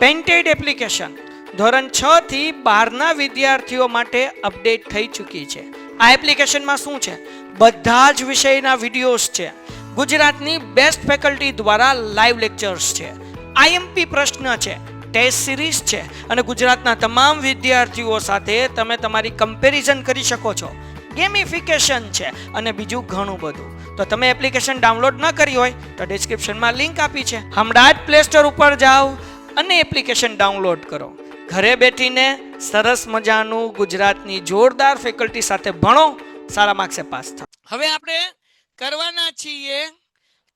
Painted application ધોરણ 6 થી 12ના વિદ્યાર્થીઓ માટે અપડેટ થઈ ચૂકી છે. આ એપ્લિકેશનમાં શું છે? બધા જ વિષયના વિડીયોઝ છે. ગુજરાતની બેસ્ટ ફેકલ્ટી દ્વારા લાઈવ લેક્ચર્સ છે. આઈએમપી પ્રશ્ન છે, ટેસ્ટ સિરીઝ છે અને ગુજરાતના તમામ વિદ્યાર્થીઓ સાથે તમે તમારી કમ્પેરિઝન કરી શકો છો. ગેમિફિકેશન છે અને બીજું ઘણું બધું. તો તમે એપ્લિકેશન ડાઉનલોડ ન કરી હોય તો ડિસ્ક્રિપ્શનમાં લિંક આપી છે. હમણાં જ પ્લે સ્ટોર ઉપર જાઓ અને એપ્લિકેશન ડાઉનલોડ કરો. ઘરે બેઠીને સરસ મજાનું ગુજરાતની જોરદાર ફેકલ્ટી સાથે ભણો, સારા માર્ક્સે પાસ થાઓ. હવે આપણે કરવાના છીએ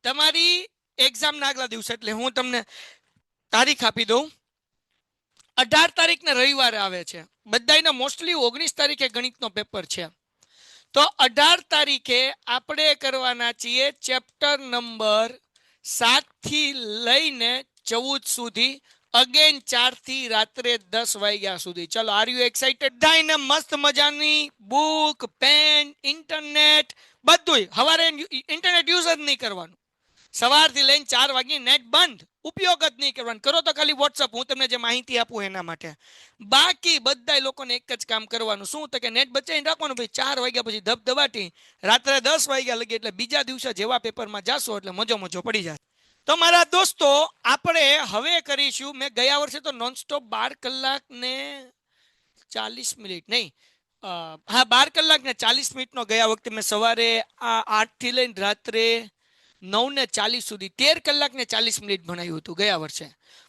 તમારી એક્ઝામના આગલા દિવસે, એટલે હું તમને તારીખ આપી દઉં. 18 તારીખને રવિવારે આવે છે. બધાયને મોસ્ટલી 19 તારીખે ગણિતનો પેપર છે. તો 18 તારીખે આપણે કરવાના છીએ ચેપ્ટર નંબર 7 થી લઈને 14 સુધી, અગેન 4 થી રાત્રે 10 વાગ્યા સુધી. ચલો, આર યુ એક્સાઇટેડ? બધાયને મસ્ત મજાની બુક, પેન, ઇન્ટરનેટ બધું. હવારે ઇન્ટરનેટ યુઝ જ નહીં કરવાનું. સવારથી લઈને 4 વાગે નેટ બંધ, ઉપયોગ જ નહીં કરવાનો. કરો તો ખાલી વોટ્સઅપ, હું તમને જે માહિતી આપું એના માટે. બાકી બધા લોકોને એક જ કામ કરવાનું, શું તો કે નેટ બચાવીને રાખવાનું. ભાઈ 4 વાગ્યા પછી ધબધબાટી રાત્રે 10 વાગ્યા લગી, એટલે બીજા દિવસે જેવા પેપરમાં જાશો એટલે મજો પડી જાય. તો મારા દોસ્તો, આપણે હવે કરીશું, મેં ગયા વર્ષે તો નોનસ્ટોપ 12 કલાક ને 40 મિનિટ નહીં, 12 કલાક ને 40 મિનિટનો ગયા વખતે મેં સવારે 8 થી લઈને રાત્રે 9:40 સુધી 13 કલાક ને 40 મિનિટ ભણાવ્યું હતું ગયા વર્ષે.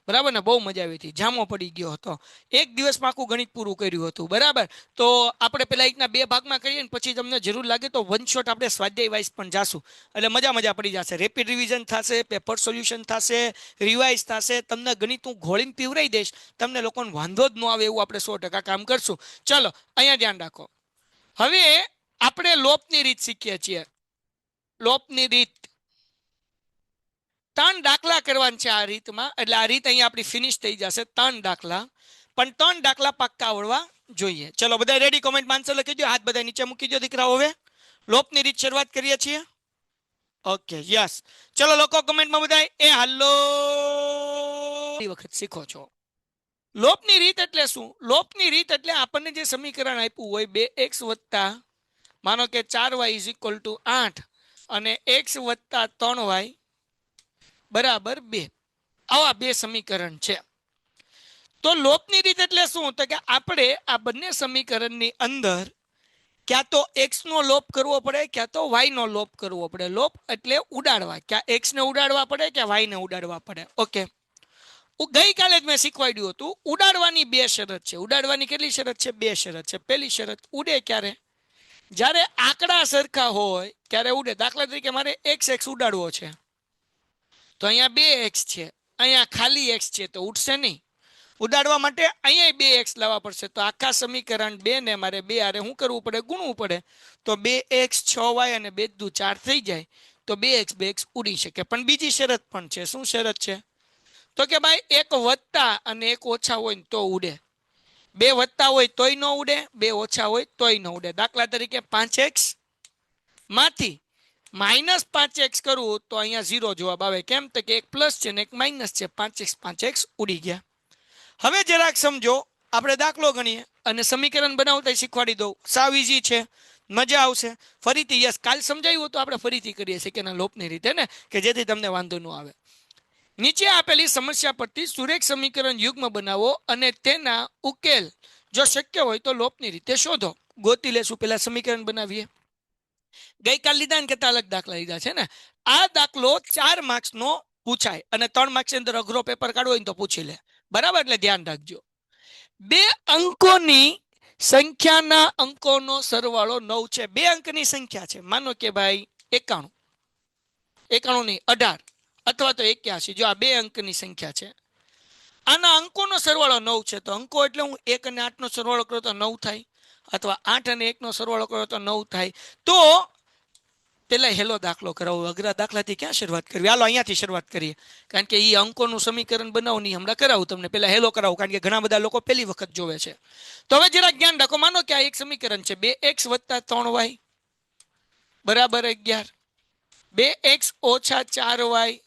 બરાબર ને? બહુ મજા આવી હતી, જામો પડી ગયો હતો. એક દિવસમાં આખું ગણિત પૂરું કર્યું હતું. બરાબર? તો આપણે પેલા એકના 2 ભાગમાં કરીએ ને પછી તમને જરૂર લાગે તો વન શોટ આપણે સ્વાધ્યાય વાઇઝ પણ જાશું, એટલે મજા પડી જશે. રેપિડ રિવિઝન થશે, પેપર સોલ્યુશન થશે, રિવાઇઝ થશે. તમને ગણિત હું ઘોળીને પીવરાઈ દઈશ, તમને લોકોને વાંધો જ ન આવે એવું આપણે 100% કામ કરશું. ચલો, અહીંયા ધ્યાન રાખો. હવે આપણે લોપની રીત શીખીએ છીએ. લોપની રીત 3 દાખલા કરવાના છે આ રીતમાં, એટલે આ રીત અહીંયા આપણી ફિનિશ થઈ જશે. 3 દાખલા, પણ 3 દાખલા પાક્કા આવડવા જોઈએ. ચલો, બધા રેડી? કોમેન્ટમાં આન્સર લખી દો, હાથ બધા નીચે મૂકી દો દીકરાઓ. હવે લોપની રીત શરૂઆત કરીએ છીએ. Okay, yes. ચલો લોકો કમેન્ટમાં બધા એ હાલો વખત શીખો છો. લોપની રીત એટલે શું? લોપની રીત એટલે આપણને જે સમીકરણ આપ્યું હોય 2x વત્તા માનો કે 4y = 8 અને x વત્તા 3y બરાબર 2, આવા 2 સમીકરણ છે. તો લોપની રીત એટલે શું? તો કે આપણે આ બંને સમીકરણની અંદર ક્યાં તો x નો લોપ કરવો પડે, ક્યાં તો y નો લોપ કરવો પડે. લોપ એટલે ઉડાડવા, ક્યાં x ને ઉડાડવા પડે કે y ને ઉડાડવા પડે. ઓકે, ગઈકાલે જ મેં શીખવાડ્યું હતું. ઉડાડવાની 2 શરત છે. ઉડાડવાની કેટલી શરત છે? 2 શરત છે. પહેલી શરત, ઉડે ક્યારે? જ્યારે આંકડા સરખા હોય ત્યારે ઉડે. દાખલા તરીકે મારે x ઉડાડવો છે, તો અહીંયા 2x છે, અહીંયા ખાલી x છે, તો ઉડશે નહીં. ઉડાડવા માટે અહીંયા 2x લાવવા પડશે, તો આખા સમીકરણ 2 ને મારે 2 આરે શું કરવું પડે? ગુણવું પડે. તો 2x 6y અને 2 દુ 4 થઈ જાય, તો 2x ઉડી શકે. પણ બીજી શરત પણ છે. શું શરત છે? તો કે ભાઈ 1 વત્તા અને 1 ઓછા હોય ને તો ઉડે. 2 વત્તા હોય તોય ન ઉડે, 2 ઓછા હોય તોય ન ઉડે. દાખલા તરીકે 5x માંથી -5x કરવું તો અહીંયા 0 જવાબ આવે. કેમ? તો કે 1 પ્લસ છે ને 1 માઇનસ છે. 5x ઉડી ગયા. હવે જરાક સમજો, આપણે દાખલો ગણીએ અને સમીકરણ બનાવતા શીખવાડી દઉં. સાવ ઈઝી છે, મજા આવશે. ફરીથી યસ, કાલ સમજાવ્યું તો આપણે ફરીથી કરીએ છીએ કે ના લોપની રીતે ને, કે જેથી તમને વાંધો ન આવે. નીચે આપેલી સમસ્યા પરથી સુરેખ સમીકરણ યુગ્મ બનાવો અને તેના ઉકેલ જો શક્ય હોય તો લોપની રીતે શોધો. ગોતી લેશું, પેલા સમીકરણ બનાવીએ. ગઈકાલ લીધા ને કરતા અલગ દાખલા લીધા છે ને. આ દાખલો 4 માર્ક્સનો પૂછાય અને 3 માર્ક્સની અંદર અઘરો પેપર કાઢવો હોય તો પૂછી લે. બરાબર? એટલે ધ્યાન રાખજો. 2 અંકોની સંખ્યાના અંકોનો સરવાળો 9 છે. 2 અંકની સંખ્યા છે. માનો કે ભાઈ 91 નહીં 18 અથવા તો 81. જો આ 2 અંકની સંખ્યા છે, આના અંકોનો સરવાળો 9 છે. તો અંકો એટલે હું 1 અને 8 નો સરવાળો કરો તો 9 થાય, અથવા 8 અને 1 નો સરવાળો કરો તો 9 થાય. તો પેલા હેલો દાખલો કરાવો. અઘરા દાખલાથી ક્યાં શરૂઆત કરવી? હાલો અહીંયાથી શરૂઆત કરીએ, કારણ કે એ અંકોનું સમીકરણ બનાવો નહીં, હમણાં કરાવું તમને. પેલા હેલો કરાવું, કારણ કે ઘણા બધા લોકો પહેલી વખત જોવે છે. તો હવે જરાક જ્ઞાન રાખો. માનો કે આ એક સમીકરણ છે, 2x વત્તા 3y બરાબર 11, 2x ઓછા 4y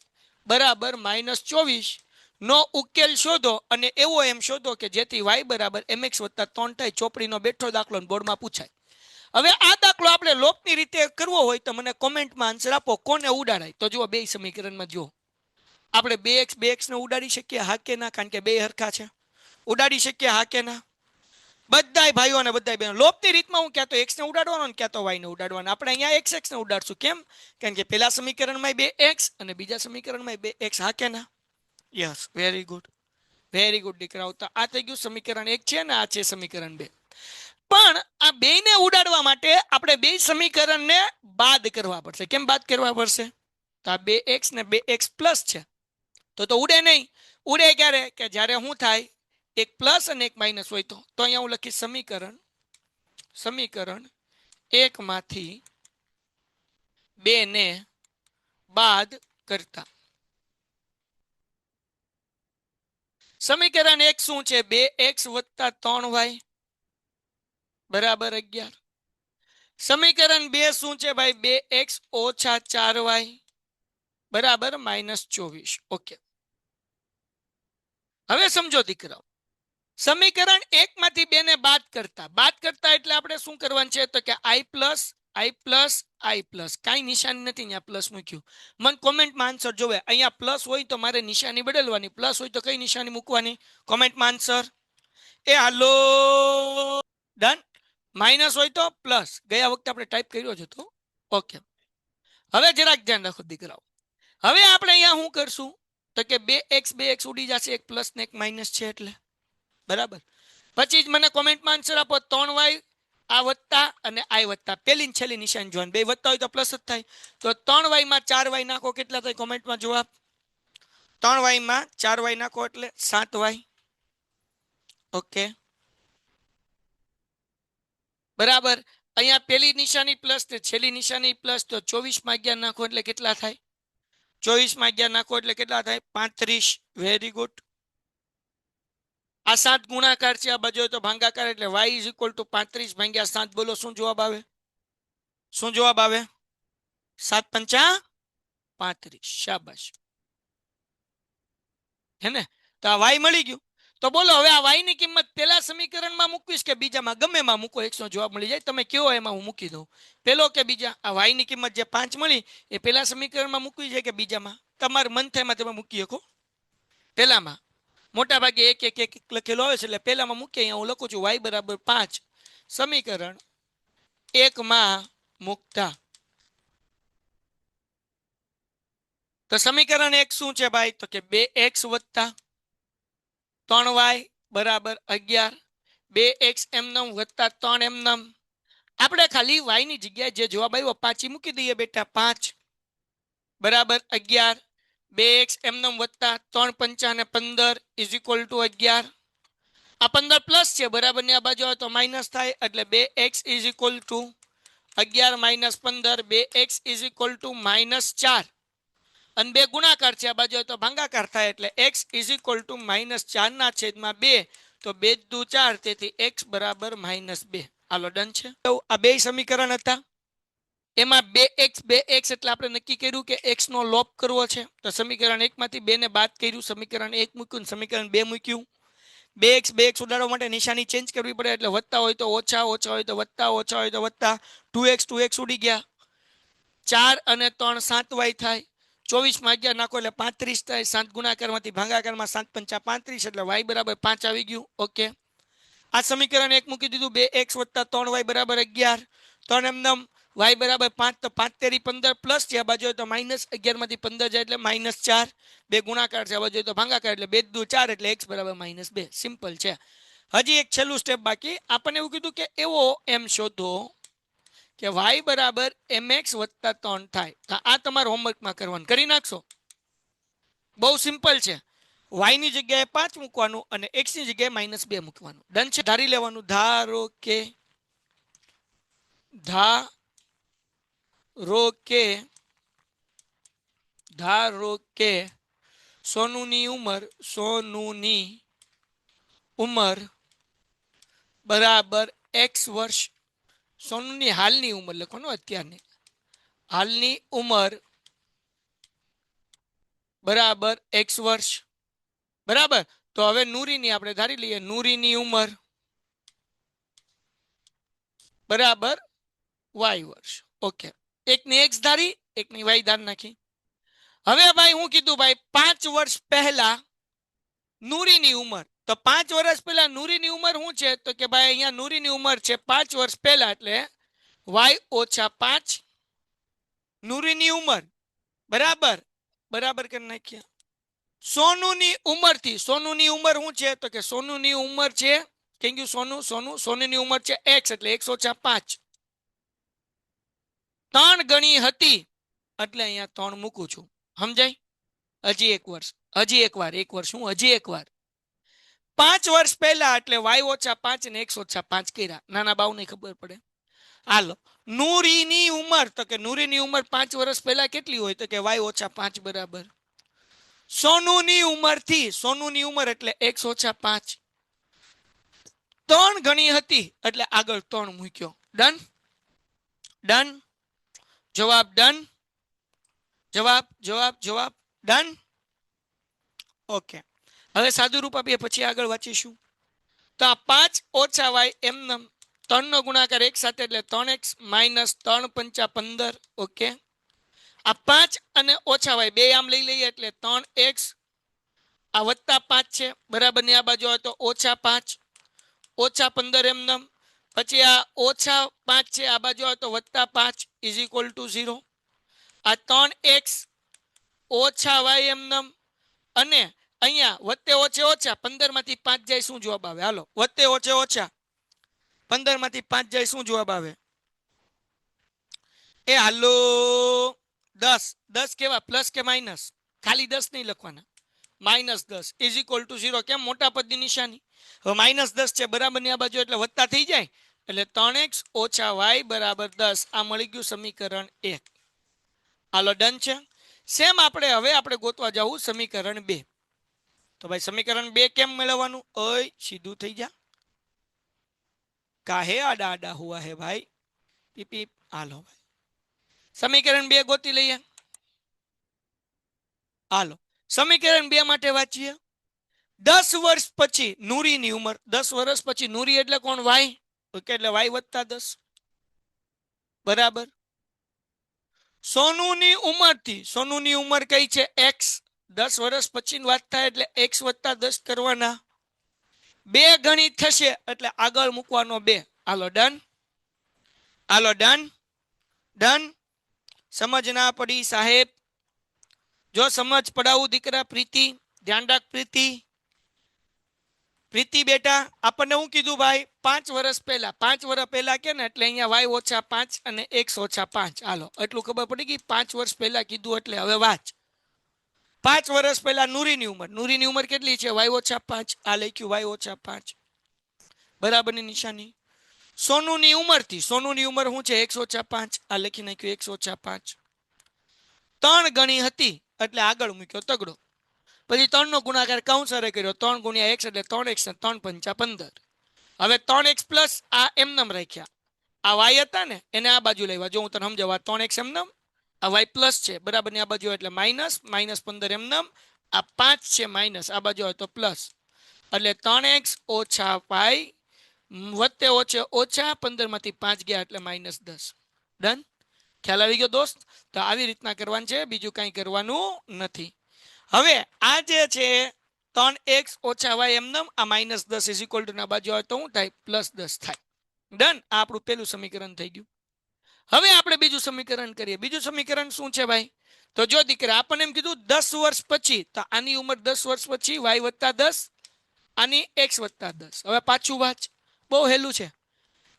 બરાબર -24 નો ઉકેલ શોધો અને એવો એમ શોધો કે જેથી y બરાબર mx વત્તા 3 થાય. ચોપડીનો બેઠો દાખલો બોર્ડમાં પૂછાય. હવે આ દાખલો આપણે લોપની રીતે કરવો હોય તો મને કોમેન્ટમાં આન્સર આપો, કોને ઉડાડાય. તો જુઓ બે સમીકરણમાં જુઓ, આપણે 2x ને ઉડાડી શકીએ હા કે ના? કારણ કે બે હરખા છે. ઉડાડી શકીએ હા કે ના? બધાય ભાઈઓ અને બધાય બહેનો, લોપની રીતમાં હું ક્યાં તો x ને ઉડાડવાનો ને ક્યાં તો y ને ઉડાડવાનો. આપણે અહીંયા x ને ઉડાડશું. કેમ? કારણ કે પહેલા સમીકરણમાં 2x અને બીજા સમીકરણમાં 2x. હા કે ના? Yes, very good, very good દીકરાઓ. તો આ થઈ ગયું સમીકરણ 1 છે ને આ છે સમીકરણ 2. પણ આ બેયને ઉડાડવા માટે આપણે બે સમીકરણને બાદ કરવા પડશે. કેમ બાદ કરવા પડશે? તો આ 2x ને 2x પ્લસ છે તો ઉડે નહીં. ઉડે ક્યારે? કે જ્યારે શું થાય, એક પ્લસ અને એક માઇનસ હોય. તો અહીંયા હું લખીશ સમીકરણ 1 માંથી 2 ને બાદ કરતા. સમીકરણ 1 શું છે? 2x વત્તા 3y બરાબર 11. સમીકરણ 2 શું છે ભાઈ? 2x ઓછા 4y બરાબર -24. ઓકે, હવે સમજો દીકરાઓ, સમીકરણ 1 માંથી 2 ને બાદ કરતા એટલે આપણે શું કરવાનું છે? તો કે i પ્લસ કાંઈ નિશાની નથી, અહીંયા પ્લસ મૂક્યું. મને કોમેન્ટમાં આન્સર જોવે. અહીંયા પ્લસ હોય તો મારે નિશાની બદલવાની, પ્લસ હોય તો કઈ નિશાની મૂકવાની? કોમેન્ટમાં આન્સર. એ હાલો, ડન. માઇનસ હોય તો પ્લસ. ગયા વખતે આપણે ટાઈપ કર્યો છે તો ઓકે. હવે જરાક ધ્યાન રાખો દીકરાઓ. હવે આપણે અહીંયા શું કરશું? તો કે 2x ઉડી જશે, એક પ્લસ ને એક માઇનસ છે એટલે બરાબર. પછી જ મને કોમેન્ટમાં આન્સર આપો. 3y આ વત્તા અને i વત્તા. પેલી ને છેલ્લી નિશાની જોવાની. બે વત્તા હોય તો પ્લસ જ થાય. તો 3y માં 4y નાખો, કેટલા થાય? કોમેન્ટમાં જવાબ. 3y માં 4y નાખો એટલે 7y. ઓકે બરાબર. અહીંયા પેલી નિશાની પ્લસ ને છેલ્લી નિશાની પ્લસ. તો 24 માં 11 નાખો એટલે કેટલા થાય? 24 માં 11 નાખો એટલે કેટલા થાય? 35. Very good. આ 7 ગુણાકાર છે, આ બાજુ તો ભાગાકાર એટલે y ઇઝ ઇક્વલ ટુ 35 ભાગ્યા 7. બોલો શું જવાબ આવે? શું જવાબ આવે? 7 પંચા 35. શાબાશ, હે ને? તો આ y મળી ગયું. તો બોલો હવે આ y ની કિંમત પેલા સમીકરણમાં મૂકવીશ કે બીજામાં? ગમે એમાં મૂકો, 100 નો જવાબ મળી જાય. તમે કયો એમાં હું મૂકી દઉં. પેલો કે બીજા? આ y ની કિંમત જે 5 મળી એ પેલા સમીકરણમાં મૂકવી છે કે બીજામાં? તમારે મન થાય એમાં તમે મૂકી શકો. પેલામાં મોટા ભાગે એક લખેલો આવે છે એટલે પહેલામાં મૂકીએ. અહીંયા હું લખું છું y બરાબર 5 સમીકરણ 1 માં મૂકતા. તો સમીકરણ 1 શું છે ભાઈ? તો કે 2x વત્તા 3y બરાબર 11. 2x એમનેમ વત્તા 3 એમનેમ. આપણે ખાલી y ની જગ્યાએ જે જવાબ આવ્યો 5 મૂકી દઈએ બેટા. 5 બરાબર 11. 2x એમનેમ વત્તા 3 પંચા ને 15 ઇઝ ઇક્વલ ટુ 11. આ 15 પ્લસ છે બરાબર ને આ બાજુ આવે તો માઇનસ થાય એટલે 2x is equal two 11 minus 15. 2x is equal two -4 અને 2 ગુણાકાર છે, આ બાજુ આવે તો ભાગાકાર થાય એટલે x ઇઝ ઇક્વલ ટુ -4 ના છેદમાં 2. તો 2 દુ 4 તેથી x બરાબર -2. હાલો ડન છે. આ બે સમીકરણ હતા. એમાં 2x એટલે આપણે નક્કી કર્યું કે x નો લોપ કરવો છે. તો સમીકરણ 1 માંથી 2 ને બાદ કર્યું, સમીકરણ 1 મૂક્યું, સમીકરણ 2 મૂક્યું. 2x ઉડાડવા માટે નિશાની ચેન્જ કરવી પડે એટલે વત્તા હોય તો ઓછા, ઓછા હોય તો વત્તા, ઓછા હોય તો વત્તા. 2x ઉડી ગયા. 4 અને 3 7y થાય. 24 માં 11 નાખો એટલે 35 થાય. 7 ગુણાકારમાંથી ભાગાકારમાં 7 પંચા 35 એટલે y બરાબર 5 આવી ગયું. ઓકે, આ સમીકરણ 1 મૂકી દીધું. 2x વત્તા 3y બરાબર 11. 3 એમનેમ y બરાબર 5 તો 5 તેરી 15 પ્લસ છે, આ બાજુ તો -11 માંથી 15 જાય એટલે -4. 2 ગુણાકાર છે, આ બાજુ તો ભાગાકાર એટલે 2 દુ 4 એટલે x બરાબર -2. સિમ્પલ છે. હજી એક છેલ્લું સ્ટેપ બાકી. આપણને એવું કીધું કે એવો એમ શોધો કે y બરાબર mx વત્તા 3 થાય. તો આ તમારે હોમવર્કમાં કરવાનું, કરી નાખશો. બહુ સિમ્પલ છે. y ની જગ્યાએ 5 મૂકવાનું અને x ની જગ્યાએ -2 મૂકવાનું. ડન છે. ધારી લેવાનું. ધારો કે સોનુની ઉંમર બરાબર x વર્ષ. સોનુની હાલની ઉંમર લખવાનું, અત્યારની હાલની ઉંમર બરાબર x વર્ષ. બરાબર. તો હવે નૂરીની આપણે ધારી લઈએ, નૂરીની ઉંમર બરાબર વાય વર્ષ. ઓકે, એકની એક્સ ધારી, એકની વાય ધાર નાખી. હવે ભાઈ હું કીધું ભાઈ 5 વર્ષ પહેલા નૂરીની ઉંમર. તો 5 વર્ષ પહેલા નૂરીની ઉંમર શું છે? તો કે ભાઈ અહીંયા નૂરીની ઉંમર છે 5 વર્ષ પહેલા, એટલે વાય ઓછા 5 નૂરીની ઉંમર બરાબર બરાબર કરી નાખ્યા. સોનુની ઉંમરથી, સોનુની ઉંમર શું છે? તો કે સોનુની ઉંમર છે, કેમ કે સોનુની ઉંમર છે x, એટલે x ઓછા 5 3 ગણી હતી, એટલે અહીંયા 3 મૂકું છું. સમજાય? હજી એક વર્ષ, હજી એક વાર, એક વર્ષ હું હજી એક વાર 5 વર્ષ પહેલા, એટલે y ઓછા 5 ને x ઓછા 5 કર્યા. નાના બાવ ને ખબર પડે. હાલો, નૂરીની ઉંમર, તો કે નૂરીની ઉંમર 5 વર્ષ પહેલા કેટલી હોય? તો કે y ઓછા 5 બરાબર સોનુની ઉંમર થી, સોનુની ઉંમર એટલે x ઓછા 5 3 ગણી હતી, એટલે આગળ 3 મૂક્યો. ડન ડન, જવાબ ડન, જવાબ જવાબ જવાબ ડન. ઓકે, હવે સાદું રૂપ આપીએ, પછી આગળ વાંચીશું. તો આ 5 ઓછા વાય એમને 3 નો ગુણાકાર એક સાથે, એટલે 3x માઇનસ 3 પંચા 15. ઓકે, આ 5 અને ઓછા વાય બે આમ લઈ લઈએ, એટલે 3x, આ વત્તા 5 છે બરાબર ની આ બાજુ આવે તો ઓછા 5 ઓછા 15 એમને. પછી આ ઓછા 5 છે આ બાજુ આવે તો વત્તા 5 ઇઝ ઇક્વલ ટુ 0. આ 3x ઓછા વાય એમને, અને અહીંયા વત્તે ઓછે ઓછા 15 માંથી 5 જાય, શું જવાબ આવે? હાલો, વત્તે ઓછે ઓછા 15 માંથી 5 જાય, શું જવાબ આવે? એ હાલો 10. 10 કેવા, પ્લસ કે માઇનસ? ખાલી 10 નહીં લખવાના, -10 ઇઝ ઇક્વલ ટુ 0. કેમ? મોટા પદની નિશાની. હવે -10 છે બરાબર ની આ બાજુ, એટલે વત્તા થઈ જાય, એટલે 3x ઓછા y બરાબર 10. આ મળી ગયું સમીકરણ 1. હાલો ડન છે. સેમ આપણે હવે આપણે ગોતવા જવું સમીકરણ 2. તો ભાઈ સમીકરણ 2 કેમ મેળવવાનું? ઓય સીધું થઈ જા, કાહે આડા આડા હુઆ હે ભાઈ, પીપી. હાલો ભાઈ સમીકરણ 2 ગોતી લઈએ. હાલો, સમીકરણ 2 માટે વાંચીએ. 10 વર્ષ પછી નૂરીની ઉંમર, 10 વર્ષ પછી નૂરી એટલે કોણ? વાય. ઓકે, એટલે વાય વત્તા 10 બરાબર સોનુની ઉંમરથી, સોનુની ઉંમર કઈ છે? x. 10 વર્ષ પછીની વાત થાય, એટલે x વત્તા 10 કરવાના. 2 ગણી થશે, એટલે આગળ મૂકવાનો 2. હાલો ડન, હાલો ડન ડન. સમજ ના પડી સાહેબ? જો સમજ પડાવું દીકરા. પ્રીતિ ધ્યાન રાખ. પ્રીતિ, પ્રીતિ બેટા, આપણને હું કીધું ભાઈ? 5 વર્ષ પહેલા, 5 વર્ષ પહેલા કે ને, એટલે અહીંયા y ઓછા 5 અને x ઓછા 5. હાલો, એટલું ખબર પડી ગઈ. 5 વર્ષ પહેલા કીધું, એટલે હવે વાંચ. 5 વર્ષ પહેલા નૂરીની ઉંમર, નૂરીની ઉંમર કેટલી છે? y ઓછા 5. આ લખ્યું y ઓછા 5 બરાબરની નિશાની. સોનુની ઉંમરથી, સોનુની ઉંમર શું છે? x ઓછા 5. આ લખી નાખ્યું x ઓછા 5. 3 ગણી હતી, એટલે આગળ મૂક્યો તગડો. પછી 3 નો ગુણાકાર કૌંસરે કર્યો, 3 ગુણ્યા x એટલે 3x ને 3 પંચા 15. હવે 3x પ્લસ આ એમનેમ રાખ્યા. આ y હતા ને, એને આ બાજુ લેવા. જો હું તને સમજાવવા, 3x એમનેમ, આ y પ્લસ છે બરાબર ની આ બાજુ, એટલે માઇનસ, -15 એમનેમ. આ 5 છે માઇનસ, આ બાજુ હોય તો પ્લસ, એટલે 3x ઓછા y વત્તે ઓછે ઓછા 15 માંથી 5 ગયા, એટલે -10. ડન? ખ્યાલ આવી ગયો દોસ્ત? તો આવી રીતના કરવાનું છે, બીજું કઈ કરવાનું નથી. હવે આ જે છે 3x ઓછા y એમનેમ, આ -10 ઇઝ ઇક્વલ ટુ ના બાજુ આવે તો શું થાય? +10 થાય. ડન? આ આપણું પહેલું સમીકરણ થઈ ગયું. હવે આપણે બીજું સમીકરણ કરીએ. બીજું સમીકરણ શું છે ભાઈ? તો જો દીકરા આપણને એમ કીધું 10 વર્ષ પછી, તો આની ઉંમર 10 વર્ષ પછી y વત્તા 10, આની x વત્તા 10. હવે પાછું વાંચ, બહુ હેલું છે.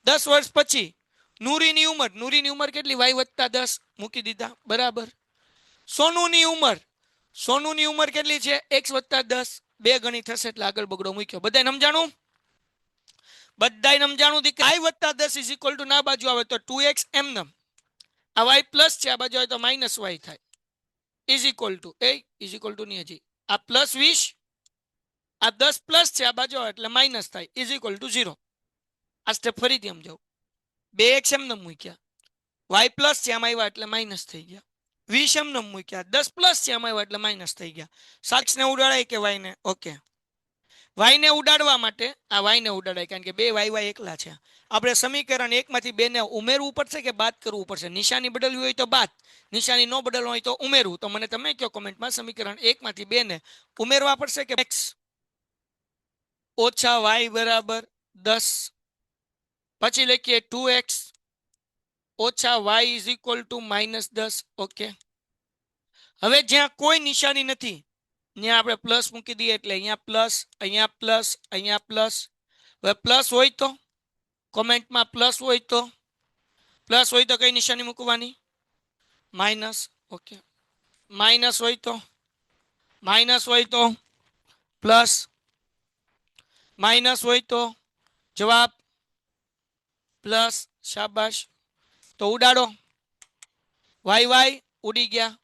10 વર્ષ પછી નૂરીની ઉંમર, નૂરીની ઉંમર કેટલી? y વત્તા 10 મૂકી દીધા બરાબર. સોનુની ઉંમર, સોનુની ઉંમર કેટલી છે? x વત્તા 10. 2 ગણી થશે, એટલે આગળ બગડો મૂક્યો. બધાને સમજાણું? બધાને સમજાણું દીકરા? y વત્તા 10 ઇઝ ઇક્વલ ટુ ના બાજુ આવે તો 2x એમનેમ, આ y પ્લસ છે આ બાજુ આવે તો માઇનસ y થાય, is equal two is equal two ની હજી આ +20, આ 10 પ્લસ છે આ બાજુ આવે એટલે માઇનસ થાય, ઇઝ ઇક્વલ ટુ 0. આ સ્ટેપ ફરીથી સમજાવું. 2x એમનેમ મૂક્યા, y પ્લસ છે આમાં આવ્યા એટલે માઇનસ થઈ ગયા. 20 એમને મૂક્યા, 10 પ્લસ છે આમાં એટલે માઇનસ થઈ ગયા. 7 ને ઉડાડાય કે વાય ને? ઓકે, વાય ને ઉડાડવા માટે આ વાય ને ઉડાડાય, કારણ કે બે વાય એકલા છે. આપણે સમીકરણ 1 માંથી 2 ને ઉમેરવું પડશે કે બાદ કરવું પડશે? નિશાની બદલવી હોય તો બાદ, નિશાની ન બદલવી હોય તો ઉમેરવું. તો મને તમે કહો કોમેન્ટમાં, સમીકરણ 1 માંથી 2 ને ઉમેરવા પડશે કે x ઓછા વાય બરાબર 10, પછી લખીએ 2x ઓછા y is equal to -10. Okay, હવે જ્યાં કોઈ નિશાની નથી ત્યાં આપણે પ્લસ મૂકી દઈએ, એટલે અહીંયા પ્લસ, અહીંયા પ્લસ, અહીંયા પ્લસ. હવે પ્લસ હોય તો કોમેન્ટમાં પ્લસ હોય તો, પ્લસ હોય તો કઈ નિશાની મૂકવાની? માઇનસ. ઓકે, માઇનસ હોય તો, માઇનસ હોય તો પ્લસ, માઇનસ હોય તો જવાબ પ્લસ. શાબાશ. તો ઉડાડો, વાય વાય ઉડી ગયા.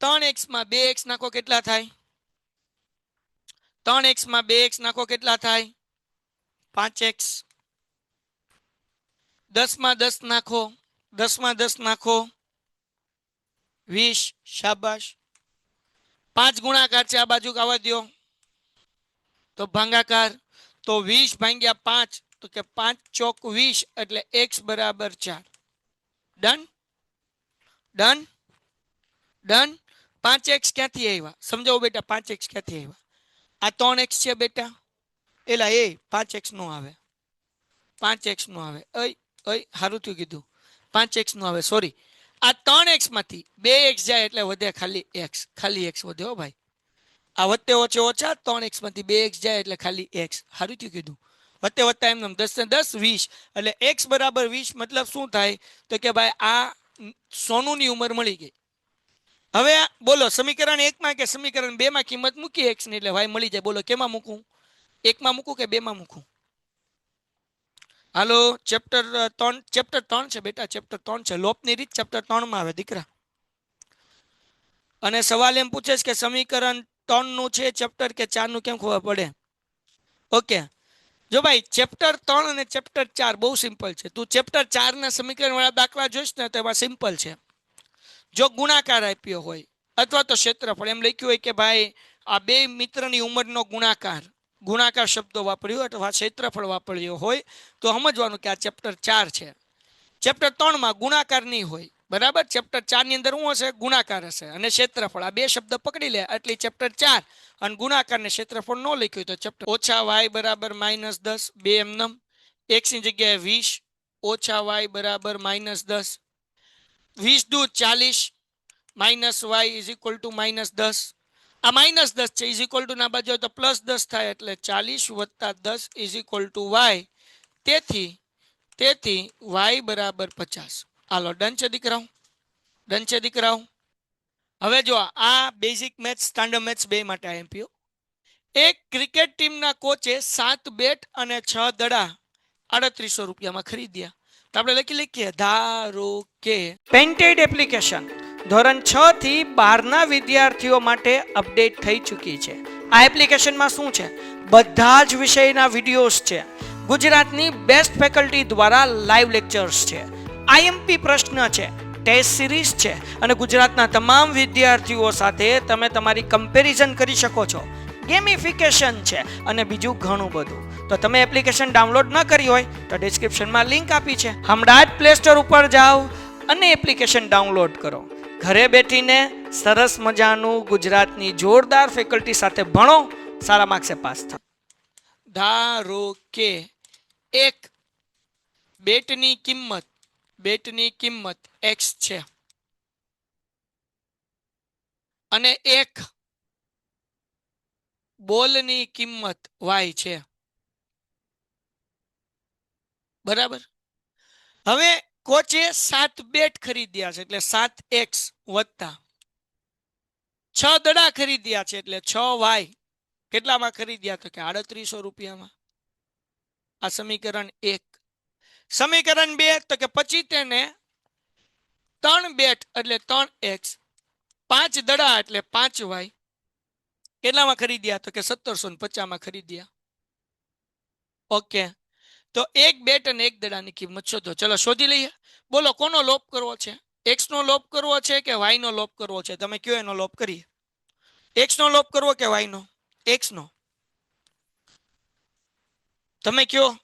3x માં 2x નાખો કેટલા થાય? 3x માં 2x નાખો કેટલા થાય? 5x. 10 માં 10 નાખો, 10 માં 10 નાખો 20. શાબાશ. 5 ગુણાકાર છે, આ બાજુ આવવા દો તો ભાગાકાર. તો 20 ભાગ્યા 5, તો કે 5 ચોક 20 એટલે x બરાબર 4. Done done done. 5x ક્યાંથી આવ્યા સમજાવો બેટા? 5x ક્યાંથી આવ્યા? આ 3x છે બેટા, એલા એ 5x નો આવે, 5x નો આવે. સારું થયું કીધું, 5x નો આવે, સોરી. આ 3x માંથી 2x જાય એટલે વધે ખાલી x, ખાલી x વધે હો ભાઈ. આ વત્તે ઓછે ઓછા 3x માંથી 2x જાય એટલે ખાલી x. સારું થયું કીધું. વત્તે વત્તા એમ 10 ને 10 20 એટલે x બરાબર 20. મતલબ શું થાય? તો કે ભાઈ આ સોનુની ઉંમર મળી ગઈ. હવે બોલો સમીકરણ 1 માં કે સમીકરણ 2 માં કિંમત મૂકી x ની એટલે y મળી જાય. બોલો કેમાં મૂકું? 1 માં મૂકું કે 2 માં મૂકું? હાલો, ચેપ્ટર 3 છે બેટા, ચેપ્ટર 3 છે. લોપની રીત ચેપ્ટર 3 માં આવે દીકરા. અને સવાલ એમ પૂછે છે કે સમીકરણ 3 નું છે ચેપ્ટર કે 4 નું, કેમ ખબર પડે? ઓકે, જો ભાઈ ચેપ્ટર 3 અને ચેપ્ટર 4 બહુ સિમ્પલ છે. તું ચેપ્ટર 4 ના સમીકરણ વાળા દાખલા જોઈશ ને તો એમાં સિમ્પલ છે. જો ગુણાકાર આપ્યો હોય અથવા તો ક્ષેત્રફળ એમ લખ્યું હોય કે ભાઈ આ બે મિત્રની ઉંમરનો ગુણાકાર, ગુણાકાર શબ્દો વાપર્યો અથવા ક્ષેત્રફળ વાપર્યો હોય તો સમજવાનું કે આ ચેપ્ટર 4 છે. ચેપ્ટર 3 માં ગુણાકાર નહીં હોય, બરાબર? ચેપ્ટર 4 ની અંદર શું હશે? ગુણાકાર હશે અને ક્ષેત્રફળ. આ બે શબ્દ પકડી લે એટલે ચેપ્ટર 4. અને ગુણાકાર ને ક્ષેત્રફળ ન લખ્યું તો ચેપ્ટર ઓછા y બરાબર -10. 2 એમનમ, x ની જગ્યાએ 20 ઓછા y બરાબર -10. 20 દૂ 40 minus y is equal to -10. આ -10 છે ઇઝ ઇક્વલ ટુ ના બાજુ તો +10 થાય એટલે 40 વત્તા 10 ઇઝ ઇક્વલ ટુ વાય. તેથી y બરાબર 50. હાલો, ડન છે દીકરાઓ? ડન છે દીકરાઓ? હવે જો આ બેઝિક મેથ્સ, સ્ટાન્ડર્ડ મેથ્સ બે માટે આપ્યો. એક ક્રિકેટ ટીમના કોચે 7 બેટ અને 6 દડા 3800 રૂપિયામાં ખરીદ્યા. તો આપણે લખીએ ધારો કે પેન્ટેડ એપ્લિકેશન ધોરણ 6 થી 12 વિદ્યાર્થીઓ માટે અપડેટ થઈ ચૂકી છે. આ એપ્લિકેશનમાં શું છે? બધા જ વિષયના વિડીયોઝ છે. ગુજરાતની બેસ્ટ ફેકલ્ટી દ્વારા લાઈવ લેક્ચર્સ છે. આઈએમપી પ્રશ્ન છે, ટેસ્ટ સિરીઝ છે અને ગુજરાતના તમામ વિદ્યાર્થીઓ સાથે તમે તમારી કમ્પેરિઝન કરી શકો છો. ગેમિફિકેશન છે અને બીજું ઘણું બધું. તો તમે એપ્લિકેશન ડાઉનલોડ ન કરી હોય તો ડિસ્ક્રિપ્શનમાં લિંક આપી છે. હમણાં જ પ્લે સ્ટોર ઉપર જાઓ અને એપ્લિકેશન ડાઉનલોડ કરો. ઘરે બેઠીને સરસ મજાનું ગુજરાતની જોરદાર ફેકલ્ટી સાથે ભણો, સારા માર્ક્સે પાસ થાઓ. ધારો કે એક બેટની કિંમત x છે અને એક બોલની કિંમત y છે, બરાબર? હવે કોચે 7 બેટ ખરીદ્યા છે એટલે 7x વત્તા 6 દડા ખરીદ્યા છે એટલે 6y. કેટલામાં ખરીદ્યા? તો કે 3800 રૂપિયામાં. આ સમીકરણ 1. સમીકરણ 2 તો કે પછી તેને 3 બેટ એટલે 3x, 5 દડા એટલે 5y કેટલામાં ખરીદ્યા? તો કે 1750 ખરીદ્યા. ઓકે, તો એક બેટ અને એક દડાની કિંમત શોધો. ચલો શોધી લઈએ. બોલો કોનો લોપ કરવો છે? x નો લોપ કરવો છે કે y નો લોપ કરવો છે? તમે કયો એનો લોપ કરીએ. x નો લોપ કરવો કે y નો? x નો. તમે કયો.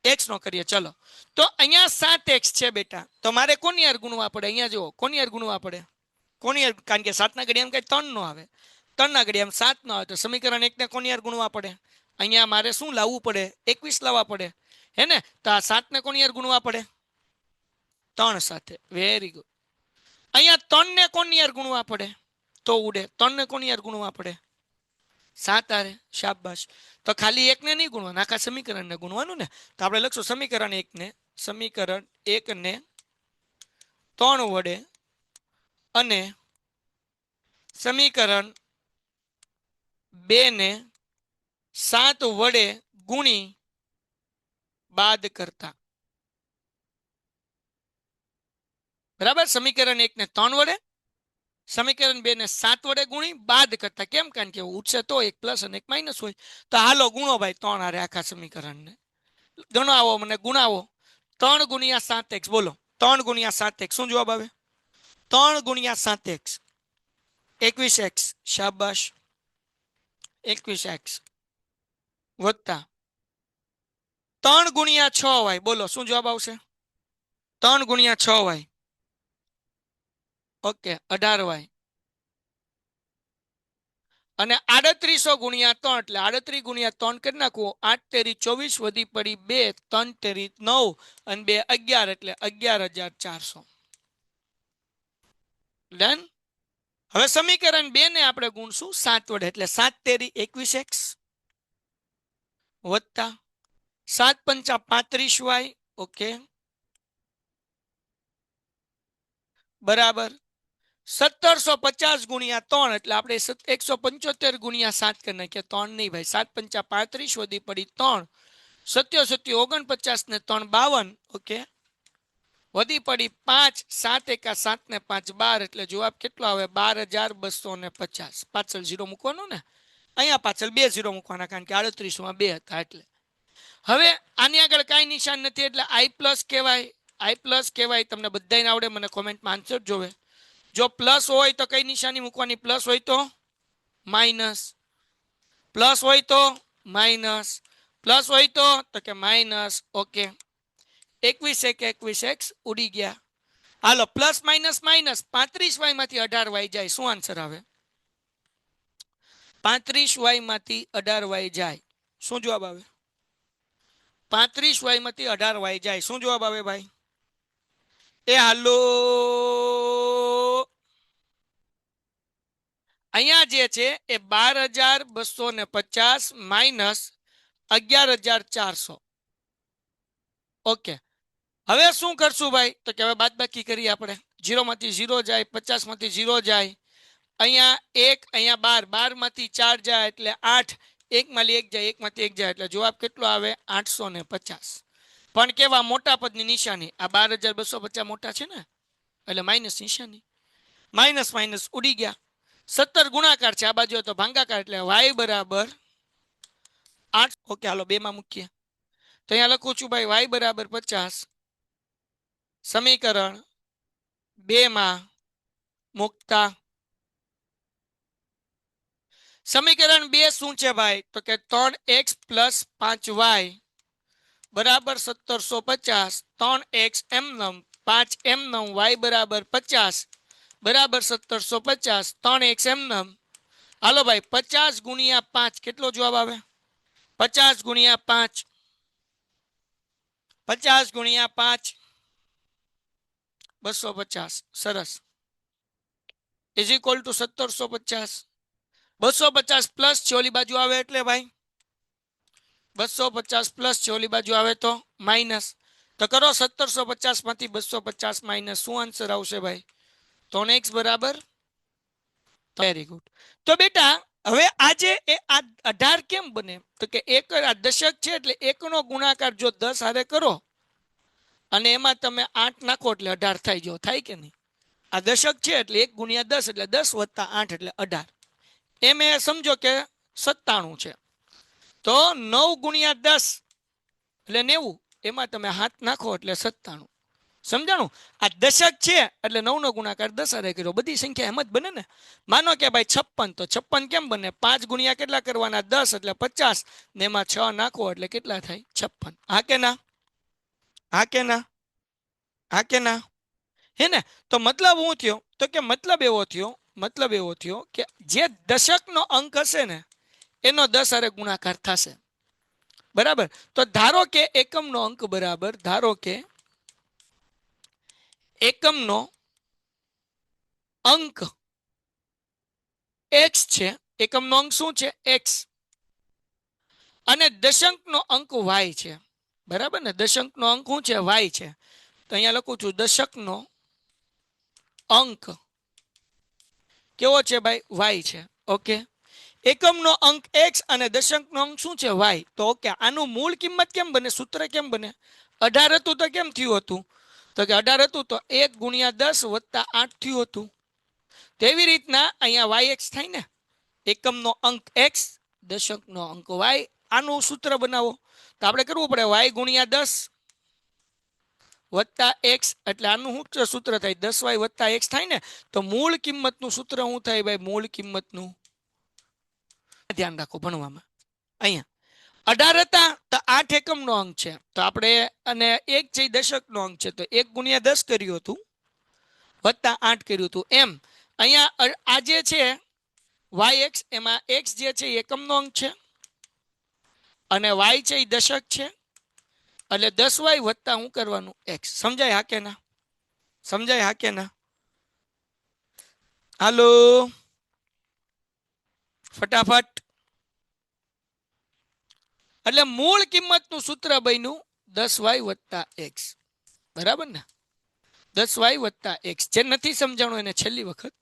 x નો કરીએ. ચલો તો અહીંયા 7x છે બેટા, તો મારે કોની યાર ગુણવા પડે? અહીંયા જુઓ, કોની યાર ગુણવા પડે? કોની યાર? કારણ કે 7 ના ઘડિયામાં કઈ 3 નો આવે, 3 ના ઘડિયામાં 7 નો આવે, તો સમીકરણ 1 ને કોની યાર ગુણવા પડે? અહીંયા મારે શું લાવવું પડે? 21 લાવવા પડે, હે ને? તો આ 7 ને કોની યાર ગુણવા પડે? 3 સાથે. Very good. અહીંયા 3 ને કોની યાર ગુણવા પડે? તો ઉડે. 3 ને કોની યાર ગુણવા પડે? 7 આરે. શાબાશ. તો ખાલી 1 ને નહીં ગુણવાનું, આખા સમીકરણને ગુણવાનું ને. તો આપણે લખશું સમીકરણ 1 ને 3 વડે અને સમીકરણ 2 ને 7 વડે ગુણી બાદ કરતા. બરાબર. સમીકરણ 1 ને 3 વડે, સમીકરણ 2 ને 7 વડે ગુણી બાદ કરતા. કેમ? કારણ કે ઉઠશે તો એક પ્લસ અને એક માઇનસ હોય. તો હાલો ગુણો ભાઈ 3 હારે આખા સમીકરણને. ગણાવો, મને ગુણાવો. 3 ગુણ્યા 7x. બોલો 3 ગુણ્યા 7x શું જવાબ આવે? 3 ગુણ્યા 7x 21x. શાબાશ. 21x વત્તા 3 ગુણ્યા 6y. બોલો શું જવાબ આવશે? 3 ગુણ્યા 6y. Okay 18y. અને 3800 ગુણ્યા 3 એટલે 38 ગુણ્યા 3 કરી નાખવું. 8 તેરી 24 વધી પડી 2, 3 તેરી 9 અને 2 11 એટલે 11400. ડન. હવે સમીકરણ 2 ને આપણે ગુણશું 7 વડે એટલે 7 તેરી 21x વત્તા 7 પંચા 35y. ઓકે બરાબર 1750 ગુણ્યા 3 એટલે આપણે 175 ગુણ્યા 7 કરી નાખીએ. 3 નહીં ભાઈ, 7 પંચા 35 વધી પડી 3, 77 49 ને 3 52. ઓકે વધી પડી 5, 7 એકા 7 ને 5 12 એટલે જવાબ કેટલો આવે? 12250. પાછળ 0 મૂકવાનું ને, અહીંયા પાછળ 2 0 મૂકવાના, કારણ કે 38 માં 2 હતા એટલે. હવે આની આગળ કાંઈ નિશાન નથી એટલે i પ્લસ કહેવાય. i પ્લસ કહેવાય. તમને બધાને આવડે? મને કોમેન્ટમાં આન્સર જોવે. જો પ્લસ હોય તો કઈ નિશાની મૂકવાની? પ્લસ હોય તો માઇનસ, પ્લસ હોય તો માઇનસ, પ્લસ હોય તો કે માઇનસ. ઓકે 21x ઉડી ગયા. હાલો પ્લસ માઇનસ માઇનસ. 35y માંથી 18y જાય. શું આન્સર આવે? 35y માંથી 18y જાય. શું જવાબ આવે? 35y માંથી 18y જાય. શું જવાબ આવે ભાઈ? એ હાલો અહીંયા જે છે એ 12250 માઇનસ 11400. ઓકે હવે શું કરશું ભાઈ? તો કે હવે બાદબાકી કરીએ આપણે. 0 માંથી 0 જાય, 50 માંથી 0 જાય, અહીંયા 1, અહીંયા 12, 12 માંથી 4 જાય એટલે 8, 1 માંથી 1 જાય, 1 માંથી 1 જાય એટલે જવાબ કેટલો આવે? 850. પણ કેવા? મોટા પદની નિશાની. આ 12250 મોટા છે ને એટલે માઇનસ નિશાની. માઇનસ માઇનસ ઉડી ગયા. 17 ગુણાકાર છે, આ બાજુ તો ભાંગાકાર એટલે y બરાબર 8. ઓકે હાલો 2 માં મૂકીએ. તો અહીંયા લખું છું ભાઈ y બરાબર 50. સમીકરણ 2 માં મૂકતા સમીકરણ 2 શું છે ભાઈ? તો કે 3x પ્લસ 5y બરાબર 1750. 3x એમનમ, 5 એમનમ, y બરાબર 50 બરાબર 1750. 3x એમનમ. હાલો ભાઈ 50 ગુણ્યા 5 કેટલો જવાબ આવે? 50 ગુણ્યા 5, 50 ગુણ્યા 5 250. સરસ. Is equal two 1750. 250 પ્લસ છે ઓલી બાજુ આવે એટલે ભાઈ 250 પ્લસ છે ઓલી બાજુ આવે તો માઇનસ. તો કરો 1750 માંથી 250 માઇનસ. શું આન્સર આવશે ભાઈ? 3x બરાબર. Very good. તો બેટા હવે આજે એ આ 18 કેમ બને? તો કે એક આ દશક છે એટલે 1 નો ગુણાકાર જો 10 હારે કરો અને એમાં તમે 8 નાખો એટલે 18 થઈ ગયો. થાય કે નહીં? આ દશક છે એટલે 1 ગુણ્યા 10 એટલે 10 વત્તા 8 એટલે 18. એમ એ સમજો કે 97 છે. તો 9 ગુણ્યા 10 એટલે 90. એમાં તમે 7 નાખો એટલે 97. સમજાણું? આ દશક છે એટલે 9 નો ગુણાકાર 10 હારે કર્યો. બધી સંખ્યા એમ જ બને ને. માનો કે ભાઈ 56, તો 56 કેમ બને? 5 ગુણ્યા કેટલા કરવાના? 10 એટલે 50 ને એમાં 6 નાખો એટલે કેટલા થાય? 56. હા કે ના? હા કે ના? હા કે ના? હે ને? તો મતલબ હું થયો? તો કે મતલબ એવો થયો કે જે દશકનો અંક હશે ને એનો 10 હારે ગુણાકાર થશે. બરાબર? તો ધારો કે એકમનો અંક બરાબર, ધારો કે એકમનો અંક x છે. એકમનો અંક શું છે? x. અને દશંકનો અંક y છે. બરાબર ને? દશંકનો અંક શું છે? y છે. તો અહીંયા લખું છું દશકનો અંક કેવો છે ભાઈ? y છે. ઓકે. એકમનો અંક x અને દશંકનો અંક શું છે? y. તો ઓકે, આનું મૂળ કિંમત કેમ બને? સૂત્ર કેમ બને? 18 હતું તો કેમ થયું હતું? તો કે 18 હતું તો 1 ગુણ્યા 10 વત્તા 8 થયું હતું. તેવી રીતના અહીંયા yx થાય ને. એકમનો અંક x, દશકનો અંક y. આનું સૂત્ર બનાવો તો આપણે કરવું પડે y ગુણ્યા 10 વત્તા x, એટલે આનું શું સૂત્ર થાય? 10y વત્તા x થાય ને. તો મૂળ કિંમતનું સૂત્ર શું થાય ભાઈ? મૂળ કિંમતનું ધ્યાન રાખો ભણવામાં. અહીંયા 18 હતા તો 8 એકમનો અંક છે, તો આપણે અને 1 છે દશકનો અંક છે, તો 1 ગુણ્યા 10 કર્યું હતું વત્તા 8 કર્યું હતું. એમ અહીંયા આ જે છે yx, એમાં x જે છે એકમનો અંક છે અને y છે એ દશક છે, એટલે 10y વત્તા શું કરવાનું? x. સમજાય? હા કે ના? સમજાય? હા કે ના? હાલો ફટાફટ. એટલે મૂળ કિંમતનું સૂત્ર બન્યું 10y વત્તા x. બરાબર ને? 10y વત્તા x. જે નથી સમજાણું એને છેલ્લી વખત.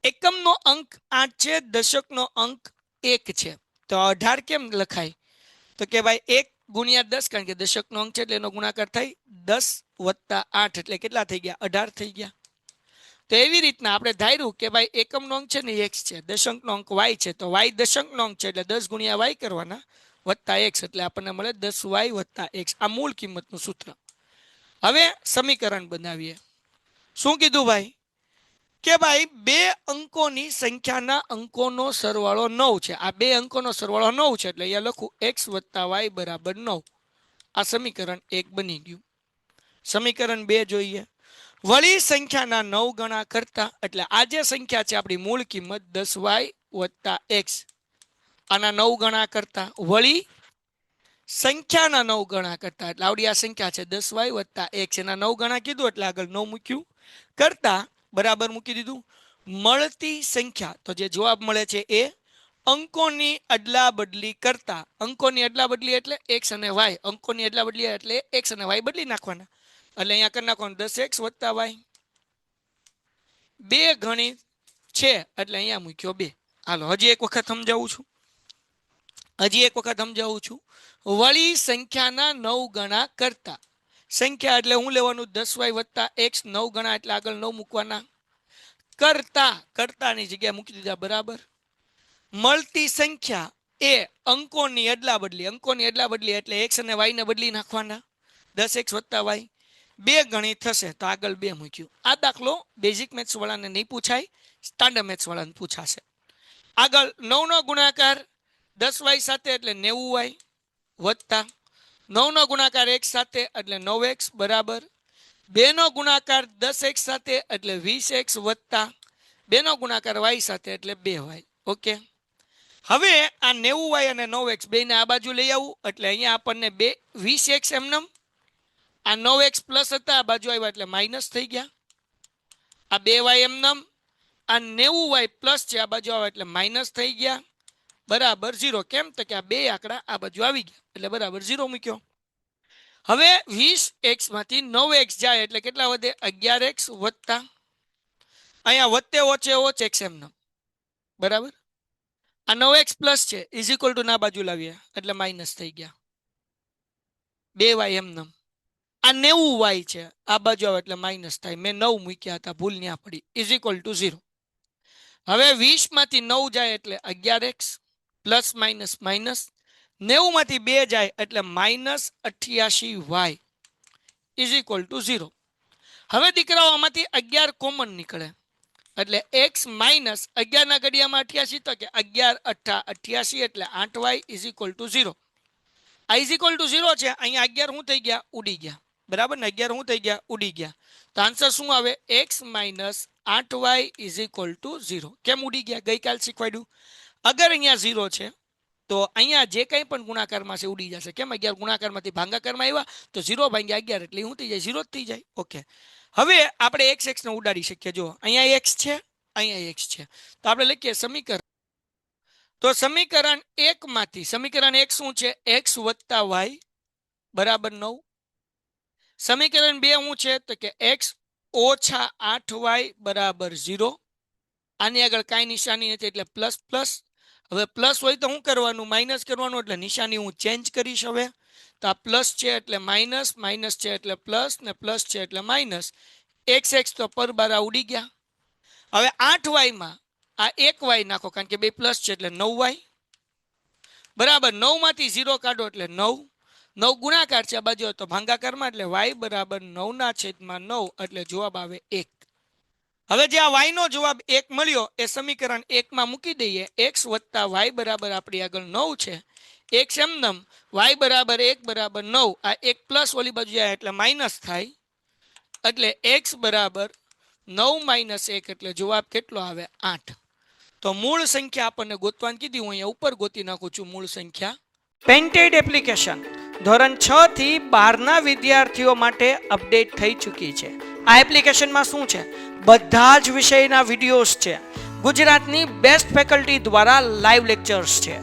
એકમનો અંક 8 છે, દશકનો અંક 1 છે, તો 18 કેમ લખાય? તો કે ભાઈ 1 ગુણ્યા 10, કારણ કે દશકનો અંક છે એટલે એનો ગુણાકાર થાય 10 વત્તા 8 એટલે કેટલા થઈ ગયા? 18 થઈ ગયા. તો એવી રીતના આપણે ધાર્યું કે ભાઈ એકમનો અંક છે ને x છે, દશંકનો અંક y છે, તો y દશંકનો અંક છે એટલે 10 ગુણ્યા y કરવાના વત્તા x, એટલે આપણને મળે 10y વત્તા x. આ મૂળ કિંમતનું સૂત્ર. હવે સમીકરણ બનાવીએ. શું કીધું ભાઈ? કે ભાઈ બે અંકોની સંખ્યાના અંકોનો સરવાળો 9 છે. આ બે અંકોનો સરવાળો 9 છે એટલે અહીંયા લખું x વત્તા y બરાબર 9. આ સમીકરણ 1 બની ગયું. સમીકરણ 2 જોઈએ. વળી સંખ્યાના 9 ગણા કરતા, એટલે આ જે સંખ્યા છે આપણી મૂળ કિંમત 10y વત્તા x, આના 9 ગણા કરતા, વળી સંખ્યાના 9 ગણા કરતા, એટલે આવડી આ સંખ્યા છે 10y વત્તા x, એના 9 ગણા કીધું એટલે આગળ 9 મૂક્યું, કરતા બરાબર મૂકી દીધું. મળતી સંખ્યા, તો જે જવાબ મળે છે એ અંકોની અદલા બદલી કરતા. અંકોની અદલા બદલી એટલે x અને y. અંકોની અદલા બદલી એટલે x અને y બદલી નાખવાના. એટલે અહીંયા કરી નાખવાનું 10x વત્તા y. બે ગણિત છે એટલે અહીંયા મૂક્યો 2. હાલો હજી એક વખત સમજાવું છું. વળી સંખ્યાના 9 ગણા કરતા. સંખ્યા એટલે હું લેવાનું? 10y વત્તા x. 9 ગણા એટલે આગળ 9 મૂકવાના. કરતાની જગ્યાએ મૂકી દીધા. બરાબર. મળતી સંખ્યા એ અંકોની અદલા બદલી. અંકોની અદલા બદલી એટલે x અને y ને બદલી નાખવાના. 10x વત્તા y. 2 ગણી થશે તો આગળ 2 મૂક્યું. આ દાખલો બેઝિક મેથ્સ વાળાને નહીં પૂછાય, સ્ટાન્ડર્ડ મેથ્સ વાળાને પૂછાશે. આગળ 9 નો ગુણાકાર 10y સાથે એટલે 90y વત્તા 9 નો ગુણાકાર x સાથે એટલે 9x બરાબર 2 નો ગુણાકાર 10x સાથે એટલે 20x વત્તા 2 નો ગુણાકાર y સાથે એટલે 2y. ઓકે. હવે આ 90y અને 9x બેને આ બાજુ લઈ આવું એટલે અહીંયા આપણને 20x એમનેમ, આ 9x પ્લસ હતા આ બાજુ આવ્યા એટલે માઇનસ થઈ ગયા. આ 2y એમનેમ, આ 90y પ્લસ છે આ બાજુ આવે એટલે માઇનસ થઈ ગયા. બરાબર 0. કેમ? તો કે આ બે આંકડા આ બાજુ આવી ગયા એટલે બરાબર 0 મૂક્યો. હવે 20x માંથી 9x જાય એટલે કેટલા વધે? 11x વત્તા અહીંયા વત્તે ઓછે ઓછ x એમનેમ. બરાબર. આ 9x પ્લસ છે ઇઝ ઇક્વલ ટુ ના બાજુ લાવીએ એટલે માઇનસ થઈ ગયા. 2y એમનેમ. આ 90y છે આ બાજુ આવે એટલે માઇનસ થાય. મેં 9 મૂક્યા હતા, ભૂલ ન્યા પડી. Is equal two 0. હવે 20 માંથી 9 જાય એટલે 11x પ્લસ માઇનસ માઇનસ. 90 માંથી 2 જાય એટલે minus 88y is equal two 0. હવે દીકરાઓ આમાંથી 11 કોમન નીકળે એટલે x માઇનસ 11 ના ઘડિયામાં 88 તો કે 11 8 88 એટલે 8y ઇઝ ઇક્વલ ટુ 0. આ ઇઝ ઇક્વલ ટુ 0 છે. અહીંયા 11 શું થઈ ગયા? ઉડી ગયા. બરાબર ને? 11 શું થઈ ગયા? ઉડી ગયા. તો આન્સર શું આવે? x minus 8y is equal two 0. કેમ ઉડી ગયા? ગઈકાલ શીખવાડ્યું. અગર અહીંયા 0 છે તો અહીંયા જે કંઈ પણ ગુણાકારમાં છે ઉડી જશે. કેમ? 11 ગુણાકારમાંથી ભાગાકારમાં આવ્યા તો 0 ભાગ્યા 11 એટલે શું થઈ જાય? 0 જ થઈ જાય. ઓકે, હવે આપણે x ને ઉડાડી શકીએ. જો અહીંયા x છે, અહીંયા x છે, તો આપણે લખીએ સમીકરણ. તો સમીકરણ 1 માંથી સમીકરણ 1 શું છે? x વત્તા y બરાબર 9. સમીકરણ 2 શું છે? તો કે x ઓછા 8y બરાબર 0. આની આગળ કાંઈ નિશાની નથી એટલે પ્લસ પ્લસ. હવે પ્લસ હોય તો શું કરવાનું? માઇનસ કરવાનું. એટલે નિશાની હું ચેન્જ કરીશ. હવે તો આ પ્લસ છે એટલે માઇનસ, માઇનસ છે એટલે પ્લસ, ને પ્લસ છે એટલે માઇનસ. x તો પર બારા ઉડી ગયા. હવે 8y માં આ 1y નાખો કારણ કે બે પ્લસ છે એટલે 9y બરાબર. 9 માંથી 0 કાઢો એટલે 9. 9 ગુણાકાર છે આ બાજુ તો ભાગાકારમાં એટલે y બરાબર 9 ના છેદમાં 9 એટલે જવાબ આવે 1. હવે જે આ y નો જવાબ 1 મળ્યો એ સમીકરણ 1 માં મૂકી દઈએ. x વત્તા y બરાબર આપણી આગળ 9 છે. x એમનેમ y બરાબર 1 બરાબર 9. આ 1 પ્લસ ઓલી બાજુ જાય એટલે માઇનસ થાય એટલે x બરાબર 9 માઇનસ 1 એટલે જવાબ કેટલો આવે? 8. તો મૂળ સંખ્યા આપણને ગોતવાની કીધી. હું અહીંયા ઉપર ગોતી નાખું છું મૂળ સંખ્યા. પેન્ટેડ એપ્લિકેશન ધોરણ 6 થી 12 ના વિદ્યાર્થીઓ માટે અપડેટ થઈ ચૂકી છે. આ એપ્લિકેશનમાં શું છે? બધા જ વિષયના વિડીયોઝ છે. ગુજરાતની બેસ્ટ ફેકલ્ટી દ્વારા લાઈવ લેક્ચર્સ છે.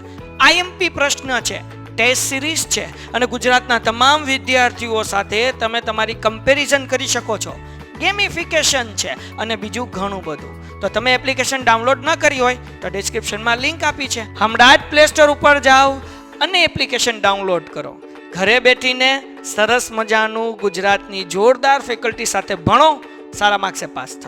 આઈએમપી પ્રશ્ન છે, ટેસ્ટ સિરીઝ છે અને ગુજરાતના તમામ વિદ્યાર્થીઓ સાથે તમે તમારી કમ્પેરિઝન કરી શકો છો. ગેમિફિકેશન છે અને બીજું ઘણું બધું. તો તમે એપ્લિકેશન ડાઉનલોડ ન કરી હોય તો ડિસ્ક્રિપ્શનમાં લિંક આપી છે. હમણાં જ પ્લે સ્ટોર ઉપર જાઓ અને એપ્લિકેશન ડાઉનલોડ કરો. ઘરે બેઠીને સરસ મજાનું ગુજરાતની જોરદાર ફેકલ્ટી સાથે ભણો, સારા માર્ક્સે પાસ થાઓ.